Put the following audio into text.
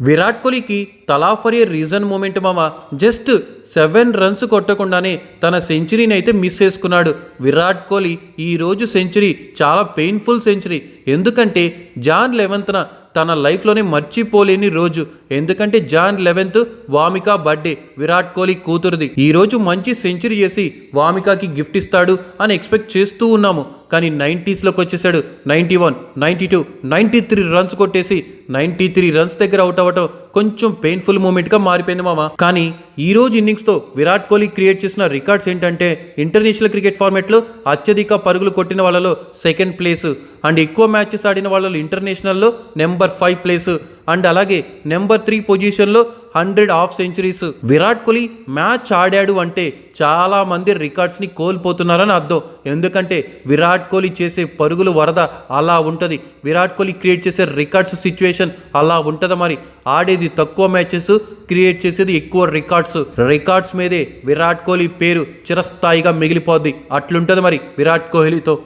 విరాట్ కోహ్లీకి తలా for a reason moment మామ. జస్ట్ 7 రన్స్ కొట్టకుండానే తన సెంచరీని అయితే మిస్ చేసుకున్నాడు విరాట్ కోహ్లీ. ఈరోజు సెంచరీ చాలా పెయిన్ఫుల్ సెంచరీ. ఎందుకంటే జాన్ 11న తన లైఫ్లోనే మర్చిపోలేని రోజు. ఎందుకంటే June 11th Vamika birthday, Virat Kohli కూతురుది. ఈరోజు మంచి సెంచరీ చేసి వామికాకి గిఫ్ట్ ఇస్తాడు అని ఎక్స్పెక్ట్ చేస్తూ ఉన్నాము. కానీ 90sలోకి వచ్చేసాడు. 91, 92, 93 రన్స్ కొట్టేసి 93 రన్స్ దగ్గర అవుట్ అవ్వటం కొంచెం పెయిన్ఫుల్ మూమెంట్గా మారిపోయింది మామ. కానీ ఈ రోజు ఇన్నింగ్స్తో విరాట్ కోహ్లీ క్రియేట్ చేసిన రికార్డ్స్ ఏంటంటే ఇంటర్నేషనల్ క్రికెట్ ఫార్మాట్లో అత్యధిక పరుగులు కొట్టిన వాళ్ళలో 2nd ప్లేస్, అండ్ ఎక్కువ మ్యాచెస్ ఆడిన వాళ్ళలో ఇంటర్నేషనల్లో నెంబర్ 5 ప్లేస్, అండ్ అలాగే నెంబర్ 3 పొజిషన్లో 100 half centuries. Virat Kohli match ఆడాడు అంటే చాలా మంది రికార్డ్స్ని కోల్పోతున్నారని అర్థం. ఎందుకంటే విరాట్ కోహ్లీ చేసే పరుగులు వరద అలా ఉంటుంది. విరాట్ కోహ్లీ క్రియేట్ చేసే రికార్డ్స్ సిచ్యువేషన్ అలా ఉంటుంది. మరి ఆడేది తక్కువ మ్యాచెస్, క్రియేట్ చేసేది ఎక్కువ రికార్డ్స్ మీదే విరాట్ కోహ్లీ పేరు చిరస్థాయిగా మిగిలిపోద్ది. అట్లుంటుంది మరి విరాట్ కోహ్లీతో.